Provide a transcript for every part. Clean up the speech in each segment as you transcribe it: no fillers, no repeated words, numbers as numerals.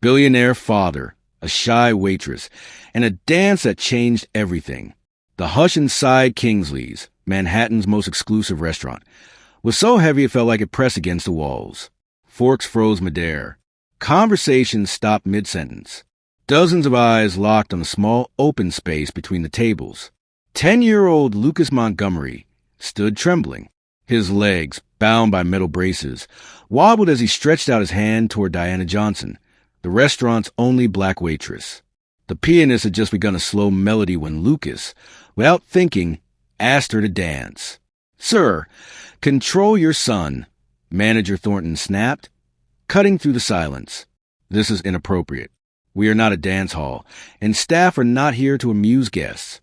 Billionaire father, a shy waitress, and a dance that changed everything. The hush inside Kingsley's, Manhattan's most exclusive restaurant, was so heavy it felt like it pressed against the walls. Forks froze midair. Conversations stopped mid-sentence. Dozens of eyes locked on the small open space between the tables. 10-year-old Lucas Montgomery stood trembling. His legs, bound by metal braces, wobbled as he stretched out his hand toward Diana Johnson, the restaurant's only black waitress. The pianist had just begun a slow melody when Lucas, without thinking, asked her to dance. "Sir, control your son," Manager Thornton snapped, cutting through the silence. "This is inappropriate. We are not a dance hall, and staff are not here to amuse guests."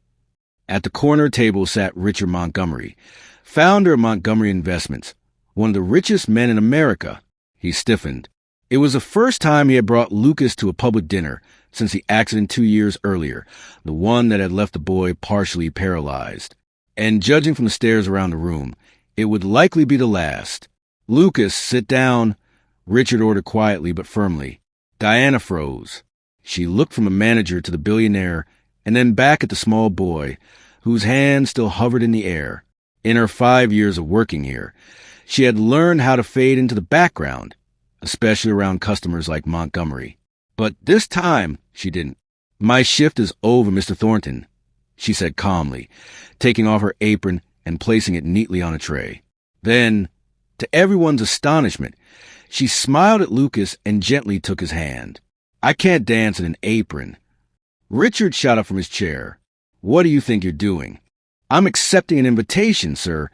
At the corner table sat Richard Montgomery, founder of Montgomery Investments, one of the richest men in America. He stiffened. It was the first time he had brought Lucas to a public dinner since the accident 2 years earlier, the one that had left the boy partially paralyzed. And judging from the stares around the room, it would likely be the last. "Lucas, sit down," Richard ordered quietly but firmly. Diana froze. She looked from the manager to the billionaire and then back at the small boy, whose hand still hovered in the air. In her 5 years of working here, she had learned how to fade into the background, especially around customers like Montgomery. But this time, she didn't. "My shift is over, Mr. Thornton," she said calmly, taking off her apron and placing it neatly on a tray. Then, to everyone's astonishment, she smiled at Lucas and gently took his hand. "I can't dance in an apron." Richard shot up from his chair. "What do you think you're doing?" "I'm accepting an invitation, sir,"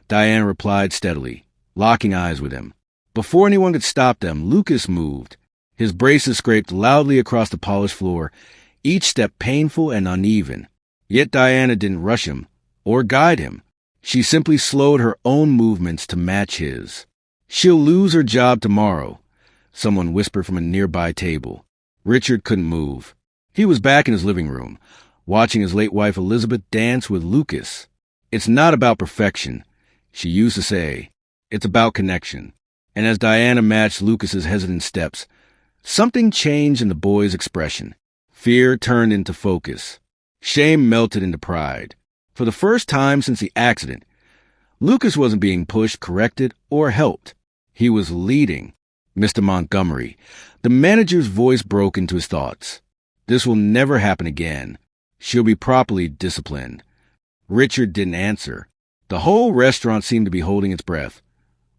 Diana replied steadily, locking eyes with him. Before anyone could stop them, Lucas moved. His braces scraped loudly across the polished floor, each step painful and uneven. Yet Diana didn't rush him or guide him. She simply slowed her own movements to match his. "She'll lose her job tomorrow," someone whispered from a nearby table. Richard couldn't move. He was back in his living room, watching his late wife Elizabeth dance with Lucas. "It's not about perfection," she used to say. "It's about connection." And as Diana matched Lucas's hesitant steps, something changed in the boy's expression. Fear turned into focus. Shame melted into pride. For the first time since the accident, Lucas wasn't being pushed, corrected, or helped. He was leading. "Mr. Montgomery," the manager's voice broke into his thoughts. "This will never happen again. She'll be properly disciplined." Richard didn't answer. The whole restaurant seemed to be holding its breath,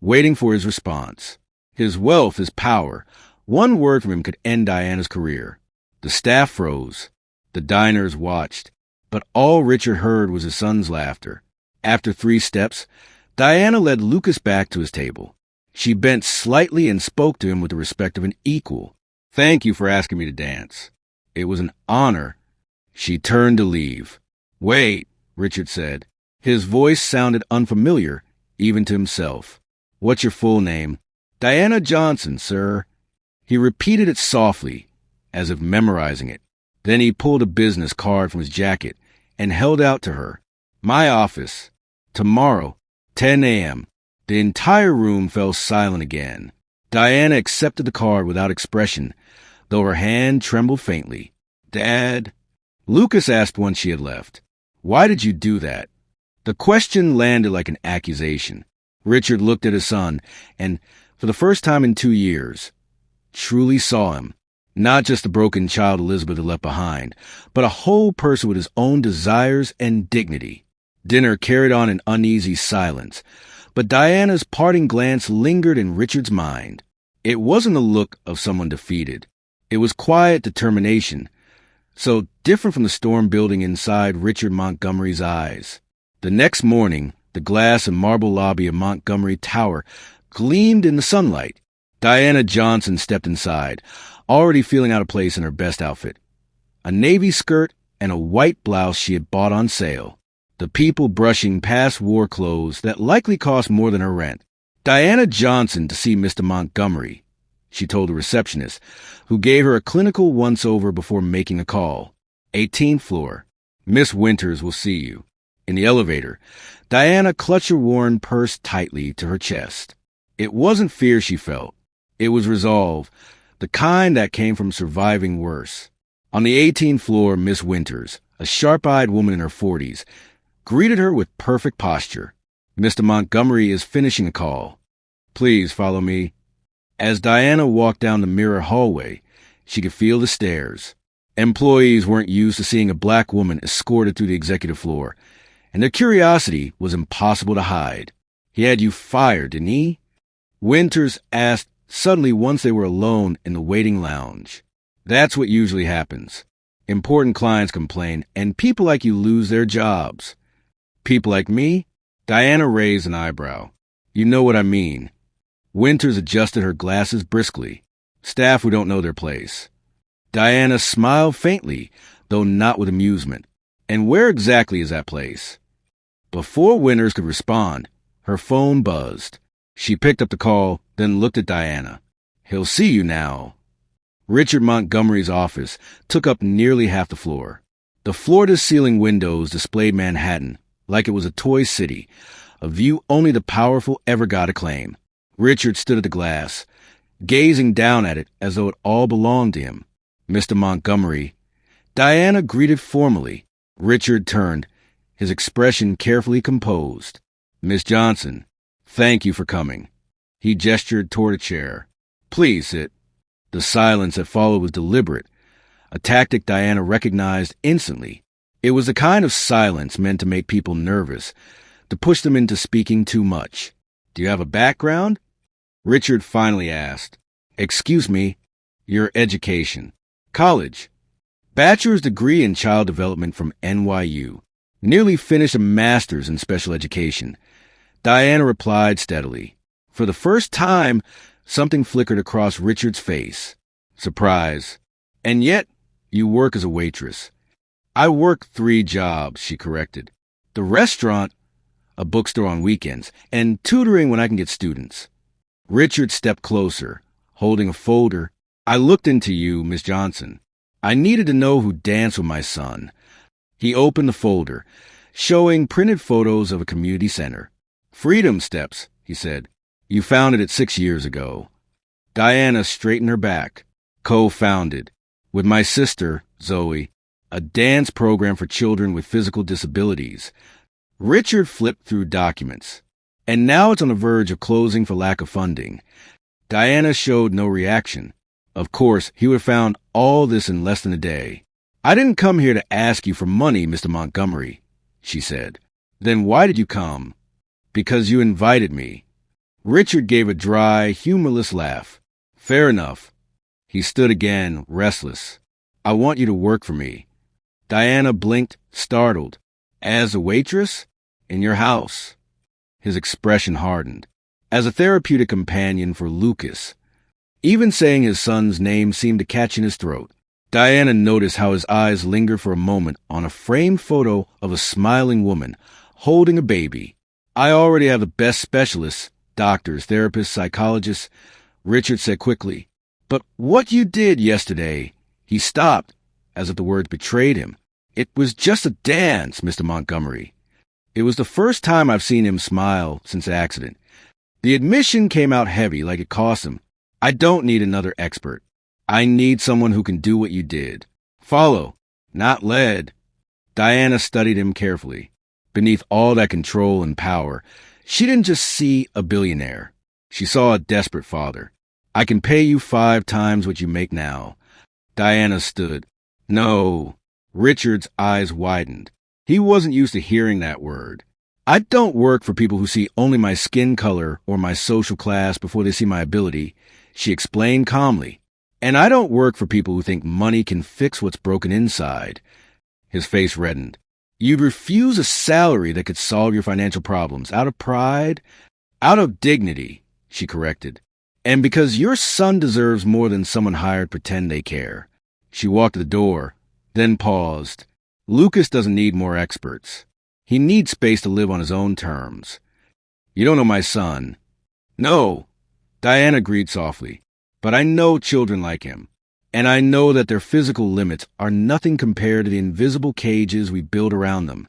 waiting for his response. His wealth, his power, one word from him could end Diana's career. The staff froze. The diners watched. But all Richard heard was his son's laughter. After 3 steps, Diana led Lucas back to his table. She bent slightly and spoke to him with the respect of an equal. "Thank you for asking me to dance. It was an honor." She turned to leave. "Wait," Richard said. His voice sounded unfamiliar, even to himself. "What's your full name?" "Diana Johnson, sir." He repeated it softly, as if memorizing it. Then he pulled a business card from his jacket and held out to her. "My office. Tomorrow, 10 a.m. The entire room fell silent again. Diana accepted the card without expression, though her hand trembled faintly. "Dad?" Lucas asked once she had left. "Why did you do that?" The question landed like an accusation. Richard looked at his son and, for the first time in 2 years, truly saw him. Not just the broken child Elizabeth had left behind, but a whole person with his own desires and dignity. Dinner carried on in uneasy silence, but Diana's parting glance lingered in Richard's mind. It wasn't the look of someone defeated. It was quiet determination, so different from the storm building inside Richard Montgomery's eyes. The next morning, the glass and marble lobby of Montgomery Tower gleamed in the sunlight. Diana Johnson stepped inside, already feeling out of place in her best outfit. A navy skirt and a white blouse she had bought on sale. The people brushing past war clothes that likely cost more than her rent. "Diana Johnson to see Mr. Montgomery," she told the receptionist, who gave her a clinical once-over before making a call. 18th floor. "Miss Winters will see you." In the elevator, Diana clutched her worn purse tightly to her chest. It wasn't fear she felt. It was resolve, the kind that came from surviving worse. On the 18th floor, Miss Winters, a sharp-eyed woman in her 40s, greeted her with perfect posture. "Mr. Montgomery is finishing a call. Please follow me." As Diana walked down the mirror hallway, she could feel the stares. Employees weren't used to seeing a black woman escorted through the executive floor, and their curiosity was impossible to hide. "He had you fired, didn't he?" Winters asked suddenly once they were alone in the waiting lounge. "That's what usually happens. Important clients complain, and people like you lose their jobs." "People like me?" Diana raised an eyebrow. "You know what I mean." Winters adjusted her glasses briskly. "Staff who don't know their place." Diana smiled faintly, though not with amusement. "And where exactly is that place?" Before Winters could respond, her phone buzzed. She picked up the call, then looked at Diana. "He'll see you now." Richard Montgomery's office took up nearly half the floor. The floor-to-ceiling windows displayed Manhattan like it was a toy city, a view only the powerful ever got to claim. Richard stood at the glass, gazing down at it as though it all belonged to him. "Mr. Montgomery." Diana greeted formally. Richard turned, his expression carefully composed. "Miss Johnson, thank you for coming." He gestured toward a chair. "Please sit." The silence that followed was deliberate, a tactic Diana recognized instantly. It was the kind of silence meant to make people nervous, to push them into speaking too much. "Do you have a background?" Richard finally asked. "Excuse me, your education." "College. Bachelor's degree in child development from NYU. Nearly finished a master's in special education." Diana replied steadily. For the first time, something flickered across Richard's face. Surprise. "And yet, you work as a waitress." "I work 3 jobs," she corrected. "The restaurant, a bookstore on weekends, and tutoring when I can get students." Richard stepped closer, holding a folder. "I looked into you, Miss Johnson. I needed to know who danced with my son." He opened the folder, showing printed photos of a community center. "Freedom Steps," he said. "You founded it 6 years ago." Diana straightened her back. "Co-founded. With my sister, Zoe. A dance program for children with physical disabilities." Richard flipped through documents. "And now it's on the verge of closing for lack of funding." Diana showed no reaction. Of course, he would have found all this in less than a day. "I didn't come here to ask you for money, Mr. Montgomery," she said. "Then why did you come?" "Because you invited me." Richard gave a dry, humorless laugh. "Fair enough." He stood again, restless. "I want you to work for me." Diana blinked, startled. "As a waitress? In your house?" His expression hardened. "As a therapeutic companion for Lucas." Even saying his son's name seemed to catch in his throat. Diana noticed how his eyes lingered for a moment on a framed photo of a smiling woman holding a baby. "I already have the best specialists, doctors, therapists, psychologists," Richard said quickly. "But what you did yesterday—" He stopped, as if the words betrayed him. "It was just a dance, Mr. Montgomery." It was the first time I've seen him smile since the accident. The admission came out heavy, like it cost him. "I don't need another expert. I need someone who can do what you did. Follow, not lead." Diana studied him carefully. Beneath all that control and power, she didn't just see a billionaire. She saw a desperate father. "I can pay you 5 times what you make now." Diana stood. "No." Richard's eyes widened. He wasn't used to hearing that word. "I don't work for people who see only my skin color or my social class before they see my ability," she explained calmly. "And I don't work for people who think money can fix what's broken inside." His face reddened. "You'd refuse a salary that could solve your financial problems out of pride?" "Out of dignity," she corrected. "And because your son deserves more than someone hired pretend they care." She walked to the door, then paused. "Lucas doesn't need more experts. He needs space to live on his own terms." "You don't know my son." "No," Diana agreed softly. "But I know children like him. And I know that their physical limits are nothing compared to the invisible cages we build around them."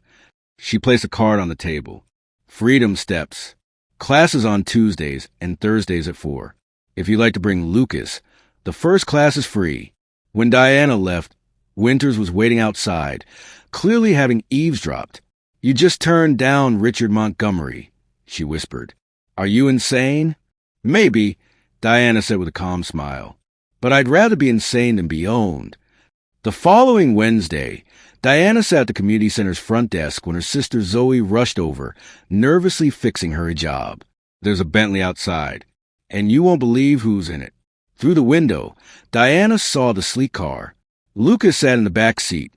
She placed a card on the table. "Freedom Steps. Classes on Tuesdays and Thursdays at 4. If you'd like to bring Lucas, The first class is free. When Diana left, Winters was waiting outside, clearly having eavesdropped. You just turned down Richard Montgomery, she whispered. Are you insane? Maybe, Diana said with a calm smile. But I'd rather be insane than be owned. The following Wednesday, Diana sat at the community center's front desk when her sister Zoe rushed over, nervously fixing her hijab. There's a Bentley outside, and you won't believe who's in it. Through the window, Diana saw the sleek car. Lucas sat in the back seat,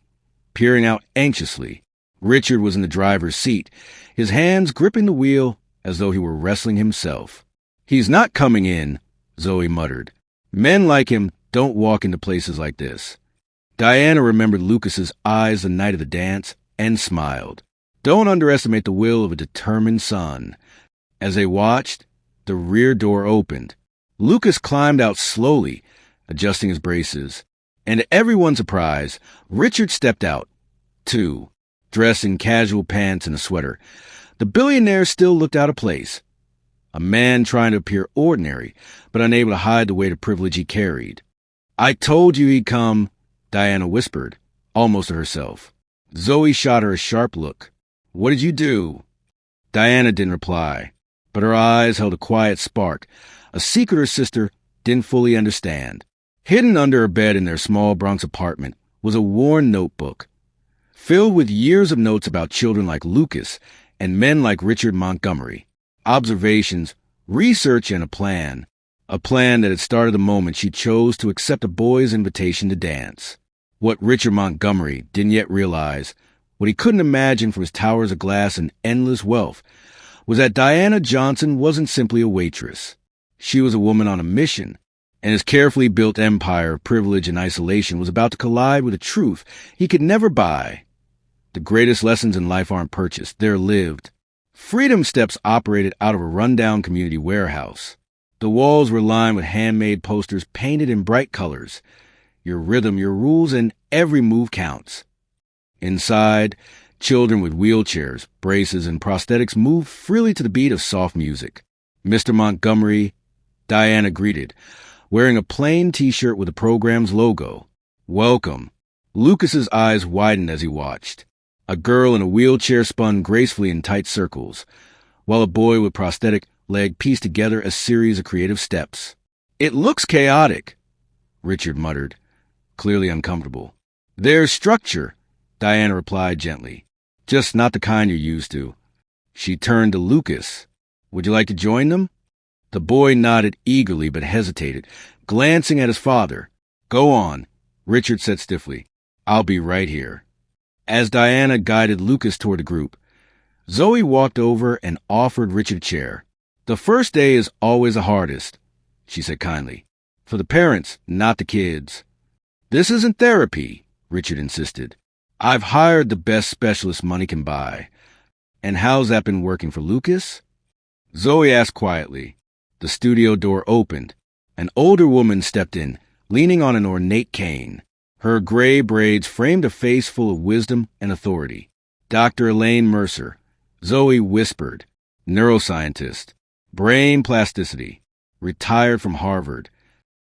peering out anxiously. Richard was in the driver's seat, his hands gripping the wheel as though he were wrestling himself. He's not coming in, Zoe muttered. Men like him don't walk into places like this. Diana remembered Lucas's eyes the night of the dance and smiled. Don't underestimate the will of a determined son. As they watched, the rear door opened. Lucas climbed out slowly, adjusting his braces. And to everyone's surprise, Richard stepped out, too, dressed in casual pants and a sweater. The billionaire still looked out of place. A man trying to appear ordinary, but unable to hide the weight of privilege he carried. I told you he'd come, Diana whispered, almost to herself. Zoe shot her a sharp look. What did you do? Diana didn't reply, but her eyes held a quiet spark, a secret her sister didn't fully understand. Hidden under her bed in their small Bronx apartment was a worn notebook, filled with years of notes about children like Lucas and men like Richard Montgomery. Observations, research, and a plan that had started the moment she chose to accept a boy's invitation to dance. What Richard Montgomery didn't yet realize, what he couldn't imagine from his towers of glass and endless wealth, was that Diana Johnson wasn't simply a waitress. She was a woman on a mission, and his carefully built empire of privilege and isolation was about to collide with a truth he could never buy. The greatest lessons in life aren't purchased, they're lived. Freedom Steps operated out of a rundown community warehouse. The walls were lined with handmade posters painted in bright colors. Your rhythm, your rules, and every move counts. Inside, children with wheelchairs, braces, and prosthetics moved freely to the beat of soft music. Mr. Montgomery, Diana greeted, wearing a plain T-shirt with the program's logo. Welcome. Lucas's eyes widened as he watched. A girl in a wheelchair spun gracefully in tight circles, while a boy with prosthetic leg pieced together a series of creative steps. It looks chaotic, Richard muttered, clearly uncomfortable. There's structure, Diana replied gently. Just not the kind you're used to. She turned to Lucas. Would you like to join them? The boy nodded eagerly but hesitated, glancing at his father. Go on, Richard said stiffly. I'll be right here. As Diana guided Lucas toward the group, Zoe walked over and offered Richard a chair. The first day is always the hardest, she said kindly. For the parents, not the kids. This isn't therapy, Richard insisted. I've hired the best specialist money can buy. And how's that been working for Lucas? Zoe asked quietly. The studio door opened. An older woman stepped in, leaning on an ornate cane. Her gray braids framed a face full of wisdom and authority. Dr. Elaine Mercer, Zoe whispered, neuroscientist, brain plasticity, retired from Harvard.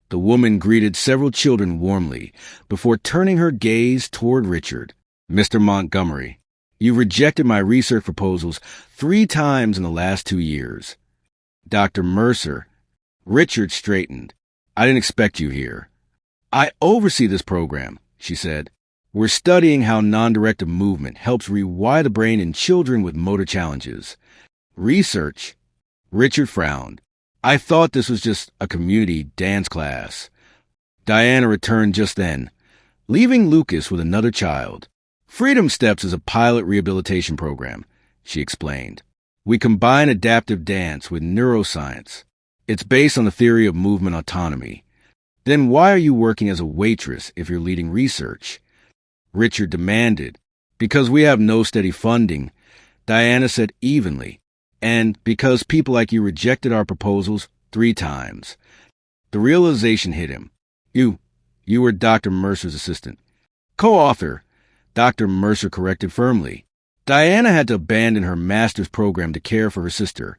The woman greeted several children warmly before turning her gaze toward Richard. Mr. Montgomery, you rejected my research proposals 3 times in the last 2 years. Dr. Mercer, Richard straightened. I didn't expect you here. I oversee this program, she said. We're studying how non-directive movement helps rewire the brain in children with motor challenges. Research? Richard frowned. I thought this was just a community dance class. Diana returned just then, leaving Lucas with another child. Freedom Steps is a pilot rehabilitation program, she explained. We combine adaptive dance with neuroscience. It's based on the theory of movement autonomy. Then why are you working as a waitress if you're leading research? Richard demanded. Because we have no steady funding, Diana said evenly. And because people like you rejected our proposals 3 times. The realization hit him. You were Dr. Mercer's assistant. Co-author, Dr. Mercer corrected firmly. Diana had to abandon her master's program to care for her sister,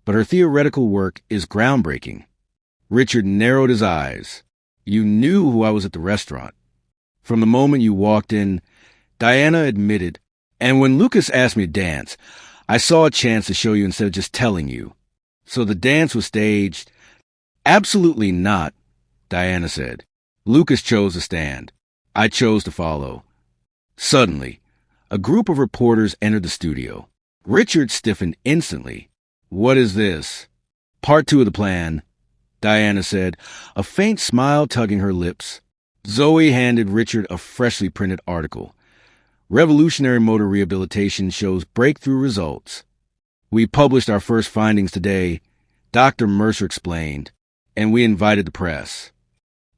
but her theoretical work is groundbreaking. Richard narrowed his eyes. You knew who I was at the restaurant. From the moment you walked in, Diana admitted, and when Lucas asked me to dance, I saw a chance to show you instead of just telling you. So the dance was staged. Absolutely not, Diana said. Lucas chose to stand. I chose to follow. Suddenly, a group of reporters entered the studio. Richard stiffened instantly. What is this? Part 2 of the plan, Diana said, a faint smile tugging her lips. Zoe handed Richard a freshly printed article. Revolutionary motor rehabilitation shows breakthrough results. We published our first findings today, Dr. Mercer explained, and we invited the press.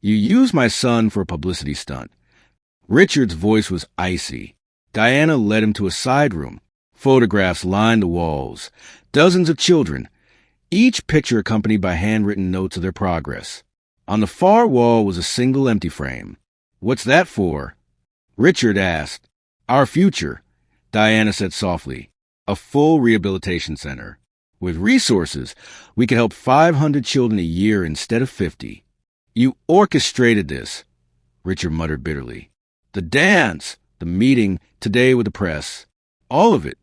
You used my son for a publicity stunt. Richard's voice was icy. Diana led him to a side room. Photographs lined the walls. Dozens of children, each picture accompanied by handwritten notes of their progress. On the far wall was a single empty frame. What's that for? Richard asked. Our future, Diana said softly. A full rehabilitation center. With resources, we could help 500 children a year instead of 50. You orchestrated this, Richard muttered bitterly. The dance, the meeting, today with the press. All of it.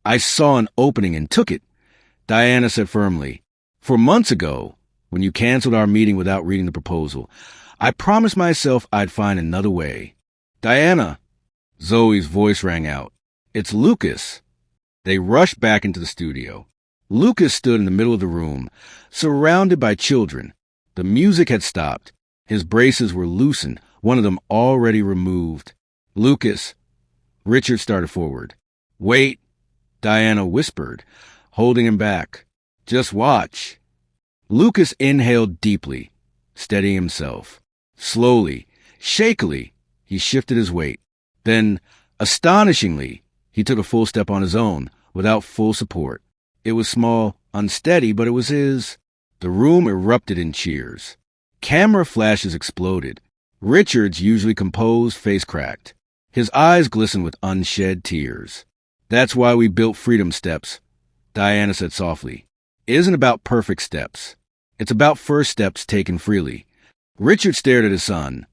I saw an opening and took it, Diana said firmly. 4 months ago, when you canceled our meeting without reading the proposal, I promised myself I'd find another way. Diana, Zoe's voice rang out. It's Lucas. They rushed back into the studio. Lucas stood in the middle of the room, surrounded by children. The music had stopped. His braces were loosened, one of them already removed. Lucas. Richard started forward. Wait, Diana whispered, holding him back. Just watch. Lucas inhaled deeply, steadying himself. Slowly, shakily, he shifted his weight. Then, astonishingly, he took a full step on his own, without full support. It was small, unsteady, but it was his. The room erupted in cheers. Camera flashes exploded. Richard's usually composed face cracked. His eyes glistened with unshed tears. That's why we built Freedom Steps, Diana said softly. It isn't about perfect steps. It's about first steps taken freely. Richard stared at his son,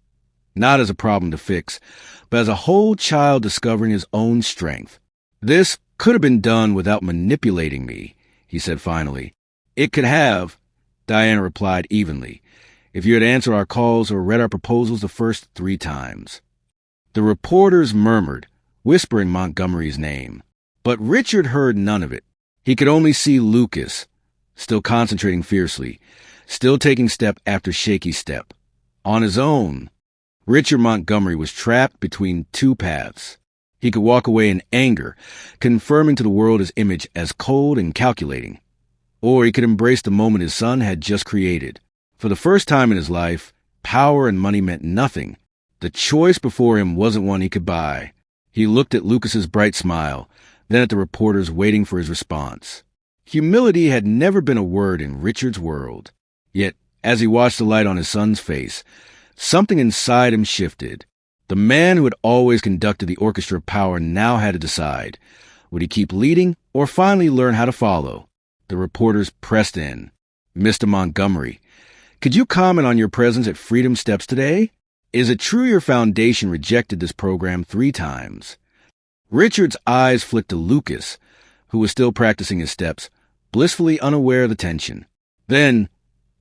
not as a problem to fix, but as a whole child discovering his own strength. This could have been done without manipulating me, he said finally. It could have, Diana replied evenly, if you had answered our calls or read our proposals the first 3 times. The reporters murmured, whispering Montgomery's name. But Richard heard none of it. He could only see Lucas, still concentrating fiercely, still taking step after shaky step. On his own, Richard Montgomery was trapped between 2 paths. He could walk away in anger, confirming to the world his image as cold and calculating. Or he could embrace the moment his son had just created. For the first time in his life, power and money meant nothing. The choice before him wasn't one he could buy. He looked at Lucas's bright smile, then at the reporters waiting for his response. Humility had never been a word in Richard's world. Yet, as he watched the light on his son's face, something inside him shifted. The man who had always conducted the orchestra of power now had to decide. Would he keep leading or finally learn how to follow? The reporters pressed in. Mr. Montgomery, could you comment on your presence at Freedom Steps today? Is it true your foundation rejected this program 3 times? Richard's eyes flicked to Lucas, who was still practicing his steps, blissfully unaware of the tension. Then,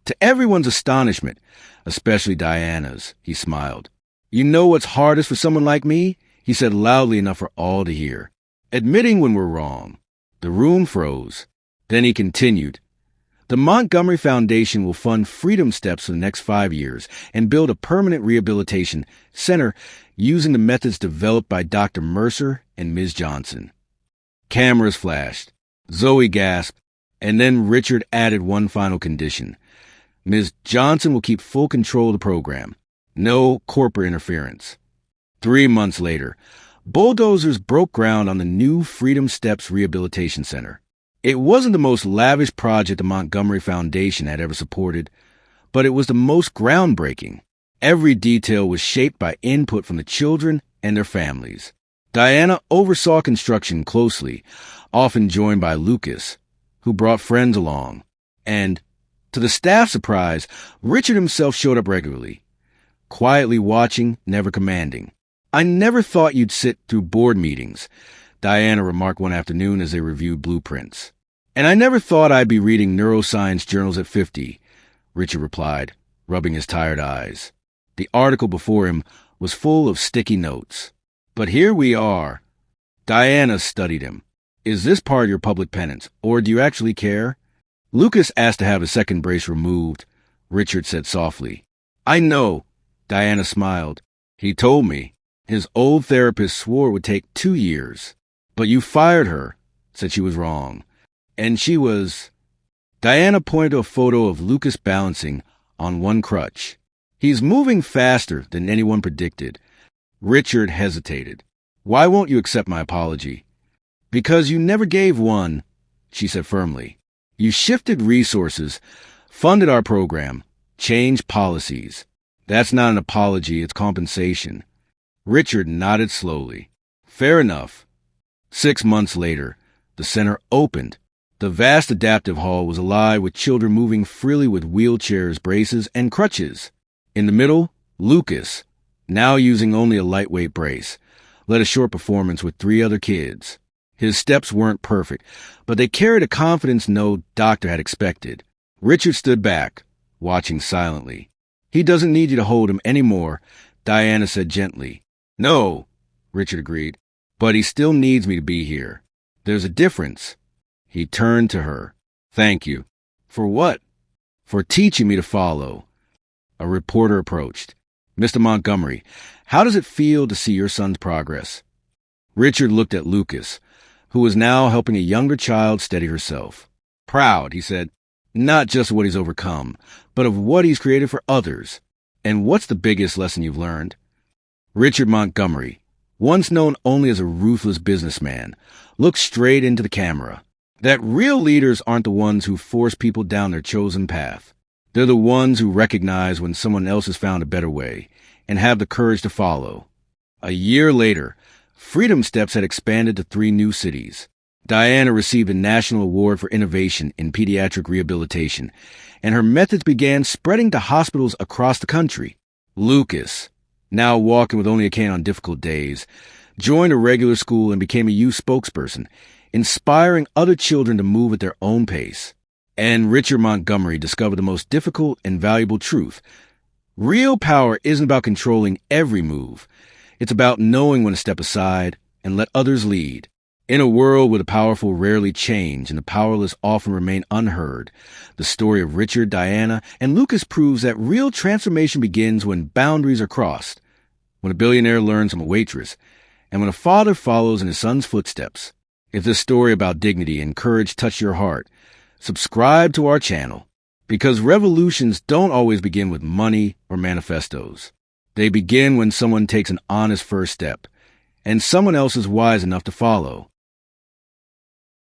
to everyone's astonishment, especially Diana's, he smiled. You know what's hardest for someone like me? He said loudly enough for all to hear. Admitting when we're wrong. The room froze. Then he continued. The Montgomery Foundation will fund Freedom Steps for the next 5 years and build a permanent rehabilitation center using the methods developed by Dr. Mercer and Ms. Johnson. Cameras flashed. Zoe gasped, and then Richard added one final condition. Ms. Johnson will keep full control of the program. No corporate interference. 3 months later, bulldozers broke ground on the new Freedom Steps Rehabilitation Center. It wasn't the most lavish project the Montgomery Foundation had ever supported, but it was the most groundbreaking. Every detail was shaped by input from the children and their families. Diana oversaw construction closely, often joined by Lucas, who brought friends along. And, to the staff's surprise, Richard himself showed up regularly. quietly watching, never commanding. "I never thought you'd sit through board meetings," Diana remarked one afternoon as they reviewed blueprints. "And I never thought I'd be reading neuroscience journals at 50, Richard replied, rubbing his tired eyes. The article before him was full of sticky notes. "But here we are." Diana studied him. "Is this part of your public penance, or do you actually care?" "Lucas asked to have his second brace removed," Richard said softly. "I know," Diana smiled. "He told me. His old therapist swore it would take 2 years. But you fired her," said she was wrong. "And she was—" Diana pointed to a photo of Lucas balancing on one crutch. "He's moving faster than anyone predicted." Richard hesitated. "Why won't you accept my apology?" "Because you never gave one," she said firmly. "You shifted resources, funded our program, changed policies. That's not an apology, it's compensation." Richard nodded slowly. "Fair enough." 6 months later, the center opened. The vast adaptive hall was alive with children moving freely with wheelchairs, braces, and crutches. In the middle, Lucas, now using only a lightweight brace, led a short performance with 3 other kids. His steps weren't perfect, but they carried a confidence no doctor had expected. Richard stood back, watching silently. "He doesn't need you to hold him anymore," Diana said gently. "No," Richard agreed, "but he still needs me to be here. There's a difference." He turned to her. "Thank you." "For what?" "For teaching me to follow." A reporter approached. "Mr. Montgomery, how does it feel to see your son's progress?" Richard looked at Lucas, who was now helping a younger child steady herself. "Proud," he said, "not just of what he's overcome, but of what he's created for others." "And what's the biggest lesson you've learned?" Richard Montgomery, once known only as a ruthless businessman, looked straight into the camera. That real leaders aren't the ones who force people down their chosen path. They're the ones who recognize when someone else has found a better way and have the courage to follow. A year later, Freedom Steps had expanded to 3 new cities. Diana received a national award for innovation in pediatric rehabilitation, and her methods began spreading to hospitals across the country. Lucas, now walking with only a cane on difficult days, joined a regular school and became a youth spokesperson, inspiring other children to move at their own pace. And Richard Montgomery discovered the most difficult and valuable truth. Real power isn't about controlling every move. It's about knowing when to step aside and let others lead. In a world where the powerful rarely change and the powerless often remain unheard, the story of Richard, Diana, and Lucas proves that real transformation begins when boundaries are crossed, when a billionaire learns from a waitress, and when a father follows in his son's footsteps. If this story about dignity and courage touched your heart, subscribe to our channel, because revolutions don't always begin with money or manifestos. They begin when someone takes an honest first step, and someone else is wise enough to follow.